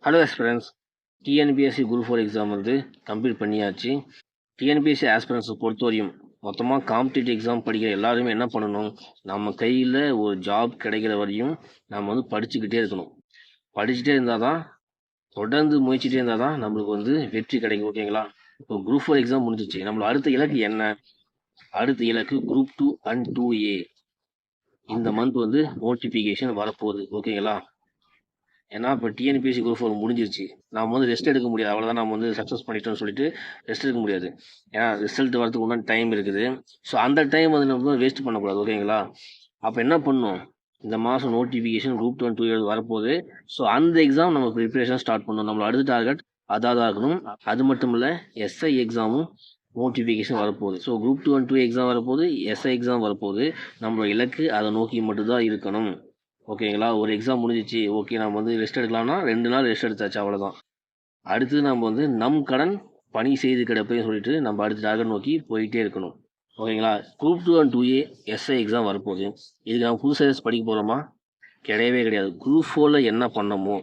Hello aspirants. TNPSC group 4 exam வந்து complete பண்ணியாச்சு. TNPSC ஆஸ்பிரன்ஸை பொறுத்தவரையும் மொத்தமாக காம்படிட்டிவ் எக்ஸாம் படிக்கிற எல்லாருமே என்ன பண்ணணும், நம்ம கையில் ஒரு ஜாப் கிடைக்கிற வரையும் நம்ம வந்து படிச்சுக்கிட்டே இருக்கணும். படிச்சுட்டே இருந்தால் தான், தொடர்ந்து முயற்சிட்டே இருந்தால் தான் நம்மளுக்கு வந்து வெற்றி கிடைக்கும். ஓகேங்களா? இப்போ குரூப் 4 எக்ஸாம் முடிஞ்சிச்சு. நம்மளோட அடுத்த இலக்கு என்ன? அடுத்த இலக்கு குரூப் 2 அண்ட் 2A. இந்த மந்த் வந்து நோட்டிஃபிகேஷன் வரப்போகுது. ஓகேங்களா? ஏன்னா இப்போ டிஎன்பிஎஸ்சி குரூப் 4 முடிஞ்சிருச்சு. நம்ம வந்து ரெஸ்ட் எடுக்க முடியாது. அவ்வளோதான், நம்ம வந்து சக்ஸஸ் பண்ணிட்டோம்னு சொல்லிட்டு ரெஸ்ட் எடுக்க முடியாது. ஏன்னா ரிசல்ட் வரதுக்கு உண்டான டைம் இருக்குது. ஸோ அந்த டைம் வந்து நம்ம வேஸ்ட் பண்ணக்கூடாது. ஓகேங்களா? அப்போ என்ன பண்ணணும், இந்த மாதம் நோட்டிஃபிகேஷன் குரூப் 1 2 வரப்போகுது. ஸோ அந்த எக்ஸாம் நம்ம ப்ரிப்பரேஷன் ஸ்டார்ட் பண்ணணும். நம்மளோட அடுத்த டார்கெட் அதாக இருக்கணும். அது மட்டும் இல்லை, எஸ்ஐ எக்ஸாமும் நோட்டிஃபிகேஷன் வரப்போகுது. ஸோ குரூப் 2 அண்ட் 2 எக்ஸாம் வரப்போகுது, எஸ்ஐ எக்ஸாம் வரப்போகுது. நம்மளோட இலக்கு அதை நோக்கி மட்டும்தான் இருக்கணும். ஓகேங்களா? ஒரு எக்ஸாம் முடிஞ்சிச்சு, ஓகே நம்ம வந்து ரெஸ்ட் எடுக்கலாம்னா 2 நாள் ரெஸ்ட் எடுத்தாச்சு, அவ்வளோதான். அடுத்து நம்ம வந்து நம் கடன் பணி செய்து கிடப்பேன்னு சொல்லிட்டு நம்ம அடுத்த டார்கெட் நோக்கி போயிட்டே இருக்கணும். ஓகேங்களா? Group 2 and 2A SI exam வரப்போகுது. இதுக்கு நம்ம புதுசாக படிக்க போகிறோமா? கிடையவே கிடையாது. குரூப் 4 என்ன பண்ணமோ,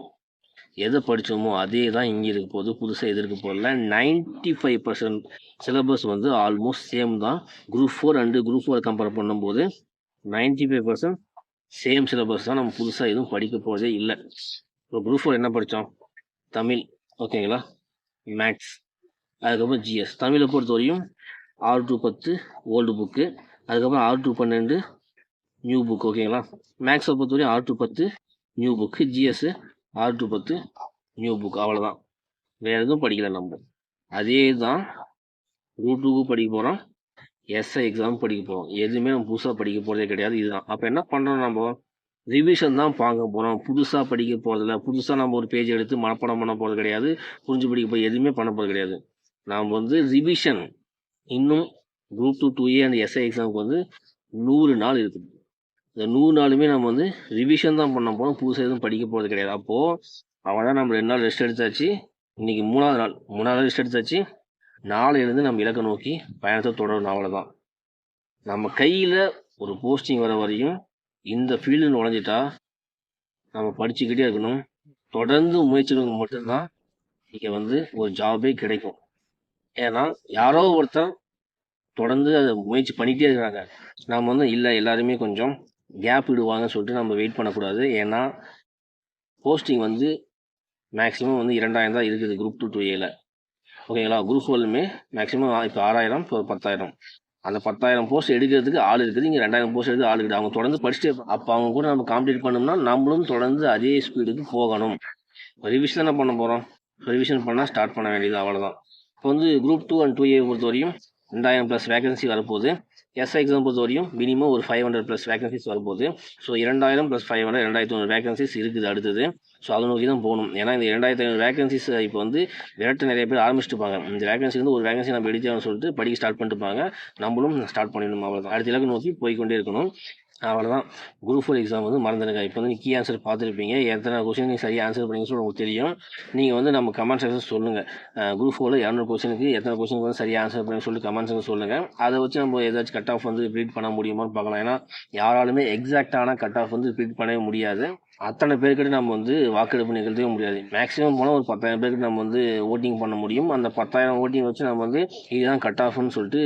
எதை படித்தோமோ அதே தான் இங்கே இருக்க போகுது. புதுசாக எது இருக்க போகல. 95% சிலபஸ் வந்து ஆல்மோஸ்ட் சேம் தான். குரூப் 4 அண்டு குரூப் 4 கம்பேர் பண்ணும்போது 95% சேம் சிலபஸ் தான். நம்ம புதுசாக எதுவும் படிக்க போகிறதே இல்லை. இப்போ குரூப் 4 என்ன படித்தோம்? தமிழ். ஓகேங்களா? மேக்ஸ், அதுக்கப்புறம் ஜிஎஸ். தமிழை பொறுத்த வரையும் 6 to 10 ஓல்டு புக்கு, அதுக்கப்புறம் 6 to 12 நியூ புக். ஓகேங்களா? மேக்ஸை பொறுத்த வரையும் 6 to 10 new book, GS 6 to 10 new book. அவ்வளோதான், வேறு எதுவும் படிக்கல நம்ம. அதே தான் குரூப் 2க்கு படிக்க போகிறோம், எஸ்ஐ எக்ஸாம் படிக்க போகிறோம். எதுவுமே நம்ம புதுசாக படிக்க போகிறதே கிடையாது. இதுதான். அப்போ என்ன பண்ணுறோம், நம்ம ரிவிஷன் தான் பார்க்க போகிறோம். புதுசாக படிக்க போகிறதில்ல. புதுசாக நம்ம ஒரு பேஜ் எடுத்து மனப்பாடம் பண்ண போகிறது கிடையாது. புரிஞ்சு படிக்க போய் எதுவுமே பண்ண போகிறது கிடையாது. நாம் வந்து ரிவிஷன் இன்னும் குரூப் 2 2A அண்ட் எஸ்ஐ எக்ஸாமுக்கு வந்து 100 நாள் இருக்குது. இந்த 100 நாளுமே நம்ம வந்து ரிவிஷன் தான் பண்ண போகிறோம். புதுசாக எதுவும் படிக்க போகிறது கிடையாது. அப்போது அவன் தான் நம்ம 2 நாள் ரெஸ்ட் எடுத்தாச்சு. இன்றைக்கி 3ஆவது நாள். 3ஆவது ரெஸ்ட் எடுத்தாச்சு. நாளையிலேருந்து நம்ம இலக்கை நோக்கி பயணத்தை தொடரணும். அவ்வளோதான். நம்ம கையில் ஒரு போஸ்டிங் வர வரையும் இந்த ஃபீல்டு நுழைஞ்சிட்டா நம்ம படிச்சுக்கிட்டே இருக்கணும். தொடர்ந்து முயற்சிகளுக்கு மட்டும்தான் இங்கே வந்து ஒரு ஜாபே கிடைக்கும். ஏன்னா யாரோ ஒருத்தர் தொடர்ந்து அதை முயற்சி பண்ணிகிட்டே இருக்கிறாங்க. நம்ம வந்து இல்லை எல்லாருமே கொஞ்சம் கேப் விடுவாங்கன்னு சொல்லிட்டு நம்ம வெயிட் பண்ணக்கூடாது. ஏன்னா போஸ்டிங் வந்து மேக்ஸிமம் வந்து 2000 தான் இருக்குது குரூப் 2 2Aல. ஓகேங்களா? குரூப் 4லுமே மேக்ஸிமம் இப்போ 6000, இப்போ 10,000. அந்த 10,000 போஸ்ட் எடுக்கிறதுக்கு ஆள் இருக்குது. இங்கே 2000 போஸ்ட் எடுத்து ஆள் இருக்குது. அவங்க தொடர்ந்து படிச்சுட்டு, அப்போ அவங்க கூட நம்ம காம்படிட் பண்ணோம்னா நம்மளும் தொடர்ந்து அதே ஸ்பீடுக்கு போகணும். ரிவிஷன் என்ன பண்ண போகிறோம்? ரிவிஷன் பண்ணால் ஸ்டார்ட் பண்ண வேண்டியது, அவ்வளோதான். இப்போ வந்து குரூப் 2 அண்ட் 2A பொறுத்த வரையும் 2000+ வேகன்சி வரப்போகுது. எஸ்ஐ எக்ஸாம் பொறுத்த வரையும் மினிமம் ஒரு 500+ வேகன்சிஸ் வரப்போகுது. ஸோ 2000 + 500 2500 வேகன்சிஸ் இருக்குது அடுத்தது. ஸோ அதை நோக்கி தான் போகணும். ஏன்னா இந்த 2500 வேகன்சிஸ் இப்போ வந்து விரட்ட நிறைய பேர் ஆரம்பிச்சுட்டுப்பாங்க. இந்த வேகன்சி வந்து ஒரு வேகன்சி நம்ம எடுத்தோம்னு சொல்லிட்டு படிக்க ஸ்டார்ட் பண்ணிட்டுப்பாங்க. நம்மளும் ஸ்டார்ட் பண்ணிடணும். அவ்வளோதான். அடுத்த இலக்கு நோக்கி போய்கொண்டே இருக்கணும். அவ்வளோதான். குரூப் 4 எக்ஸாம் வந்து மறந்துடுங்க. இப்போ வந்து கீ ஆன்சர் பார்த்துருப்பீங்க. எத்தனை கொஸ்டின் நீங்கள் சரியாக ஆன்சர் பண்ணீங்கன்னு சொல்லி உங்களுக்கு தெரியும். நீங்கள் வந்து நம்ம கமெண்ட் செக்ஷன் சொல்லுங்கள். குரூப் 4ல் 200 கொஸ்டினுக்கு எத்தனை கொஸ்டினுக்கு வந்து சரியாக ஆன்சர் பண்ணி சொல்லி கமெண்ட் செக்ஷன் சொல்லுங்கள். அதை வச்சு நம்ம ஏதாச்சும் கட் ஆஃப் வந்து ப்ரீட் பண்ண முடியுமான்னு பார்க்கலாம். ஏன்னா யாராலுமே எக்ஸாக்டான கட் ஆஃப் வந்து ப்ரீட் பண்ணவே முடியாது. அத்தனை பேர்கிட்ட நம்ம வந்து வாக்கெடுப்பு நிகழ்த்தவே முடியாது. மேக்ஸிமம் போனால் ஒரு 10,000 பேருக்கு நம்ம வந்து ஓட்டிங் பண்ண முடியும். அந்த 10,000 ஓட்டிங் வச்சு நம்ம வந்து இதுதான் கட் ஆஃப்னு சொல்லிட்டு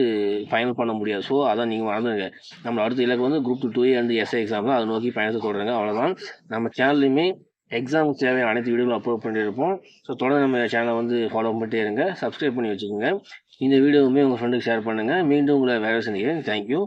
ஃபைனல் பண்ண முடியாது. ஸோ அதான் நீங்கள் மறந்துடுங்க. நம்ம அடுத்த இலக்கு வந்து group 2 2A and SI exam தான். அதை நோக்கி பயணத்தை தொடருங்க. அவ்வளோதான். நம்ம சேனல்லையுமே எக்ஸாமுக்கு தேவையான அனைத்து வீடியோவும் அப்லோட் பண்ணியிருப்போம். ஸோ தொடர்ந்து நம்ம சேனலை வந்து ஃபாலோ பண்ணிட்டே இருங்க. சப்ஸ்கிரைப் பண்ணி வச்சுக்கோங்க. இந்த வீடியோவுமே உங்கள் ஃப்ரெண்டுக்கு ஷேர் பண்ணுங்கள். மீண்டும் உங்களை வேலை சந்திக்கிறேன். தேங்க்யூ.